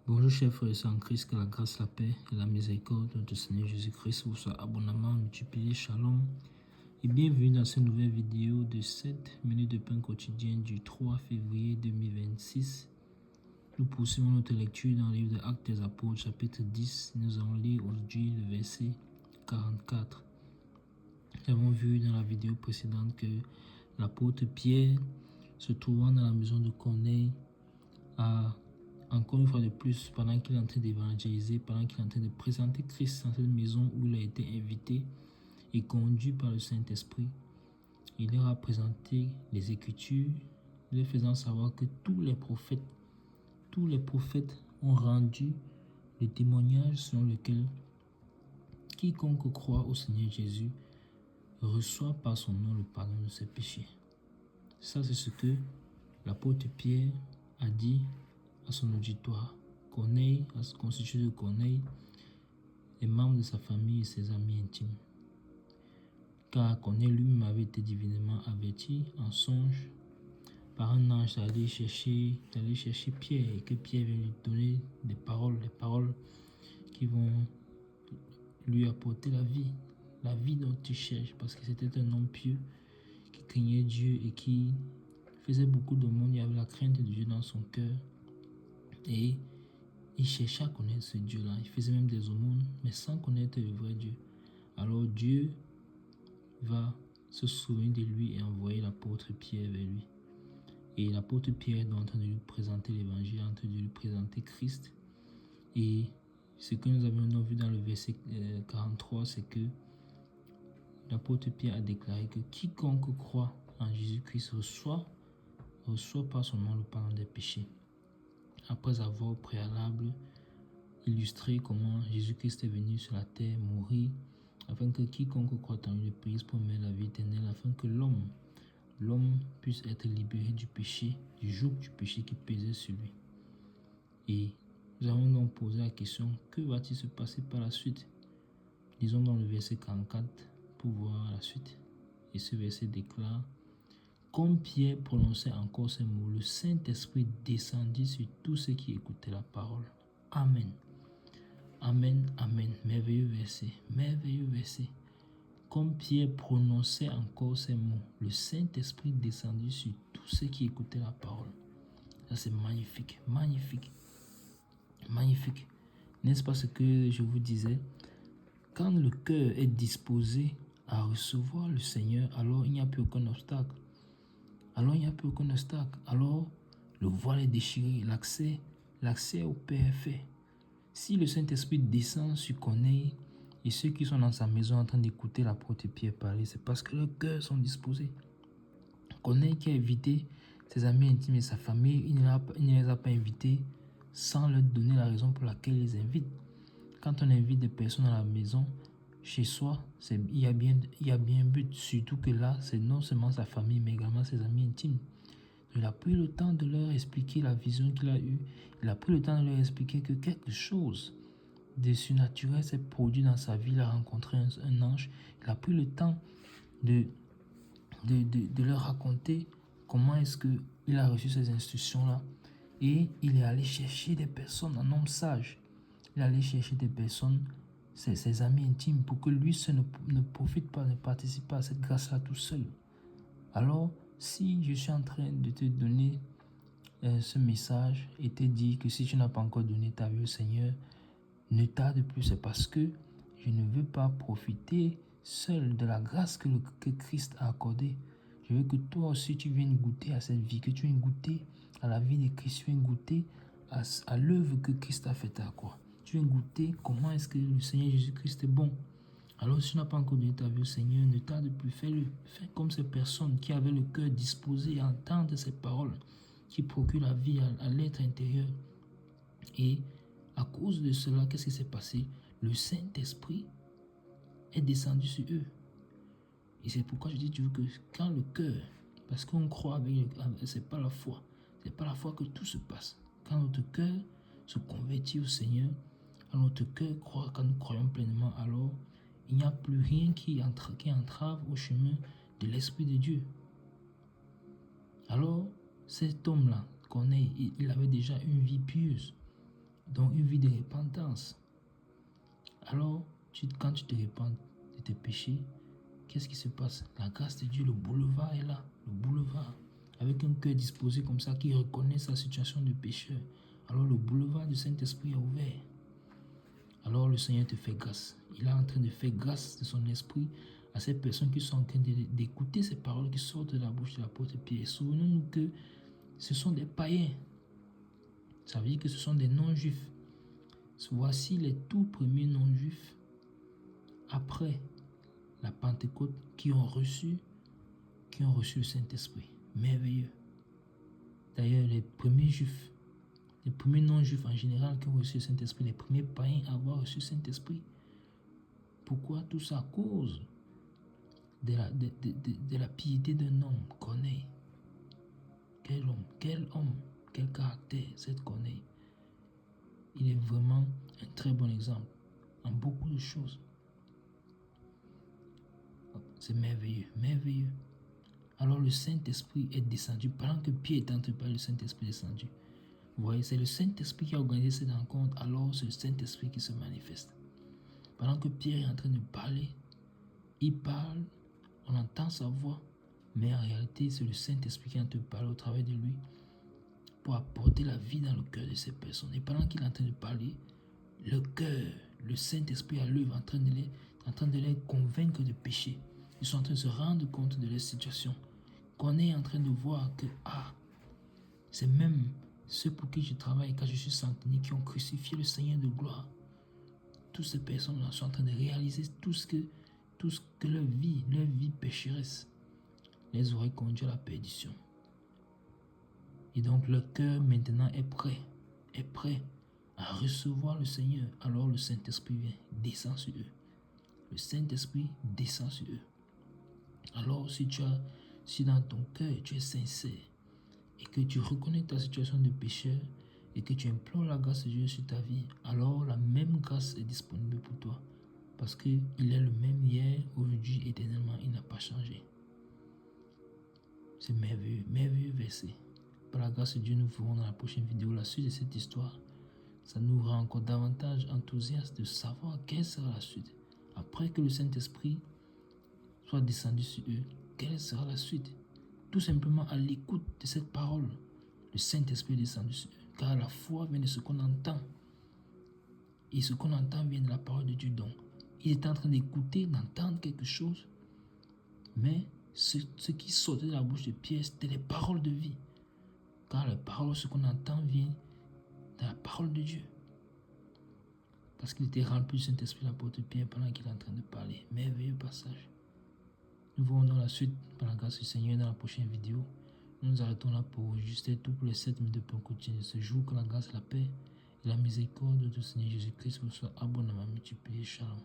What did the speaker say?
Bonjour chers frères et sœurs en Christ, que la grâce, la paix et la miséricorde de notre Seigneur Jésus-Christ vous soit abondamment multiplié. Shalom et bienvenue dans cette nouvelle vidéo de 7 minutes de pain quotidien du 3 février 2026. Nous poursuivons notre lecture dans le livre des Actes des Apôtres, chapitre 10. Nous allons lire aujourd'hui le verset 44. Nous avons vu dans la vidéo précédente que l'apôtre Pierre, se trouvant dans la maison de Corneille, a encore une fois de plus, pendant qu'il est en train d'évangéliser, pendant qu'il est en train de présenter Christ dans cette maison où il a été invité et conduit par le Saint-Esprit, il leur a présenté les Écritures, leur faisant savoir que tous les prophètes ont rendu le témoignage selon lequel quiconque croit au Seigneur Jésus reçoit par son nom le pardon de ses péchés. Ça, c'est ce que l'apôtre Pierre a dit à son auditoire. Corneille, constitué de Corneille, les membres de sa famille et ses amis intimes. Car Corneille lui-même avait été divinement averti en songe par un ange d'aller chercher Pierre, et que Pierre vient lui donner des paroles, les paroles qui vont lui apporter la vie dont il cherche, parce que c'était un homme pieux qui craignait Dieu et qui faisait beaucoup d'aumônes. Il y avait la crainte de Dieu dans son cœur et il cherchait à connaître ce Dieu-là. Il faisait même des aumônes, mais sans connaître le vrai Dieu. Alors Dieu va se souvenir de lui et envoyer l'apôtre Pierre vers lui. Et l'apôtre Pierre est en train de lui présenter l'évangile, en train de lui présenter Christ. Et ce que nous avons vu dans le verset 43, c'est que l'apôtre Pierre a déclaré que quiconque croit en Jésus-Christ reçoit par son nom le pardon des péchés. Après avoir au préalable illustré comment Jésus-Christ est venu sur la terre mourir, afin que quiconque croit en lui périsse pour mener la vie éternelle, afin que l'homme puisse être libéré du péché, du joug du péché qui pesait sur lui. Et nous avons donc posé la question, que va-t-il se passer par la suite? Lisons dans le verset 44 pour voir la suite. Et ce verset déclare: comme Pierre prononçait encore ces mots, le Saint-Esprit descendit sur tous ceux qui écoutaient la parole. Amen. Amen, amen. Merveilleux verset, merveilleux verset. Comme Pierre prononçait encore ces mots, le Saint-Esprit descendit sur tous ceux qui écoutaient la parole. Ça, c'est magnifique, magnifique, magnifique. N'est-ce pas ce que je vous disais? Quand le cœur est disposé à recevoir le Seigneur, alors il n'y a plus aucun obstacle. Alors le voile est déchiré, l'accès au Père est fait. Si le Saint-Esprit descend sur Corneille et ceux qui sont dans sa maison en train d'écouter l'apôtre Pierre parler, c'est parce que leurs cœurs sont disposés. Corneille qui a invité ses amis intimes et sa famille, il ne les a pas invités sans leur donner la raison pour laquelle il les invite. Quand on invite des personnes à la maison, chez soi, il y a bien un but, surtout que là, c'est non seulement sa famille, mais également ses amis intimes. Il a pris le temps de leur expliquer la vision qu'il a eue. Il a pris le temps de leur expliquer que quelque chose de surnaturel s'est produit dans sa vie. Il a rencontré un ange. Il a pris le temps de leur raconter comment est-ce qu'il a reçu ces instructions-là. Et il est allé chercher des personnes, un homme sage. Il est allé chercher des personnes, ses amis intimes, pour que lui seul ne profite pas, ne participe pas à cette grâce-là tout seul. Alors, si je suis en train de te donner ce message et te dire que si tu n'as pas encore donné ta vie au Seigneur, ne tarde plus, c'est parce que je ne veux pas profiter seul de la grâce que Christ a accordée. Je veux que toi aussi tu viennes goûter à cette vie, que tu viennes goûter à la vie de Christ, tu viennes goûter à l'œuvre que Christ a faite à quoi. Tu viennes goûter comment est-ce que le Seigneur Jésus-Christ est bon. Alors, si tu n'as pas encore donné ta vie au Seigneur, ne tarde plus, fais-le. Fais comme ces personnes qui avaient le cœur disposé à entendre ces paroles qui procurent la vie à l'être intérieur. Et à cause de cela, qu'est-ce qui s'est passé? Le Saint-Esprit est descendu sur eux. Et c'est pourquoi je dis toujours que quand le cœur, parce qu'on croit c'est pas la foi. C'est pas la foi que tout se passe. Quand notre cœur se convertit au Seigneur, quand notre cœur croit, quand nous croyons pleinement, alors il n'y a plus rien qui entrave au chemin de l'Esprit de Dieu. Alors, cet homme-là, Corneille, il avait déjà une vie pieuse. Donc une vie de repentance. Alors, quand tu te repens de tes péchés, qu'est-ce qui se passe? La grâce de Dieu, le boulevard est là. Le boulevard. Avec un cœur disposé comme ça, qui reconnaît sa situation de pécheur. Alors le boulevard du Saint-Esprit est ouvert. Alors le Seigneur te fait grâce. Il est en train de faire grâce de son esprit à ces personnes qui sont en train d'écouter ces paroles qui sortent de la bouche de l'apôtre Pierre. Souvenons-nous que ce sont des païens. Ça veut dire que ce sont des non-juifs. Voici les tout premiers non-juifs après la Pentecôte qui ont reçu le Saint-Esprit. Merveilleux. D'ailleurs, les premiers juifs, les premiers non-juifs en général qui ont reçu le Saint-Esprit, les premiers païens à avoir reçu le Saint-Esprit. Pourquoi tout ça? À cause de la piété d'un homme, Corneille. Quel homme, quel caractère, cette Corneille. Il est vraiment un très bon exemple en beaucoup de choses. C'est merveilleux, merveilleux. Alors le Saint-Esprit est descendu. Pendant que Pierre est en train de parler, le Saint-Esprit est descendu. Vous voyez, c'est le Saint-Esprit qui a organisé cette rencontre. Alors c'est le Saint-Esprit qui se manifeste. Pendant que Pierre est en train de parler, il parle, on entend sa voix, mais en réalité, c'est le Saint-Esprit qui est en train de parler au travers de lui pour apporter la vie dans le cœur de ces personnes. Et pendant qu'il est en train de parler, le cœur, le Saint-Esprit à l'œuvre, en train de les convaincre de péché. Ils sont en train de se rendre compte de leur situation. Qu'on est en train de voir que, c'est même ceux pour qui je travaille quand je suis centenier qui ont crucifié le Seigneur de gloire. Toutes ces personnes-là sont en train de réaliser tout ce que leur vie pécheresse les aurait conduits à la perdition. Et donc leur cœur maintenant est prêt à recevoir le Seigneur. Alors le Saint-Esprit vient, descend sur eux. Le Saint-Esprit descend sur eux. Alors si dans ton cœur tu es sincère et que tu reconnais ta situation de pécheur et que tu implores la grâce de Dieu sur ta vie, alors la même grâce est disponible pour toi. Parce qu'il est le même hier, aujourd'hui, éternellement, il n'a pas changé. C'est merveilleux, merveilleux verset. Par la grâce de Dieu, nous verrons dans la prochaine vidéo la suite de cette histoire. Ça nous rend encore davantage enthousiastes de savoir quelle sera la suite. Après que le Saint-Esprit soit descendu sur eux, quelle sera la suite? Tout simplement à l'écoute de cette parole, le Saint-Esprit est descendu sur eux. Car la foi vient de ce qu'on entend. Et ce qu'on entend vient de la parole de Dieu. Donc, il est en train d'écouter, d'entendre quelque chose. Mais ce qui sortait de la bouche de Pierre, c'était les paroles de vie. Car les paroles, ce qu'on entend, vient de la parole de Dieu. Parce qu'il était rempli du Saint-Esprit, l'apôtre Pierre, pendant qu'il est en train de parler. Merveilleux passage. Nous verrons dans la suite, par la grâce du Seigneur, dans la prochaine vidéo. Nous nous arrêtons là pour ajuster tout pour les 7 minutes de pain quotidien de ce jour. Que la grâce, la paix et la miséricorde de notre Seigneur Jésus-Christ vous soient abondamment multipliées. Shalom.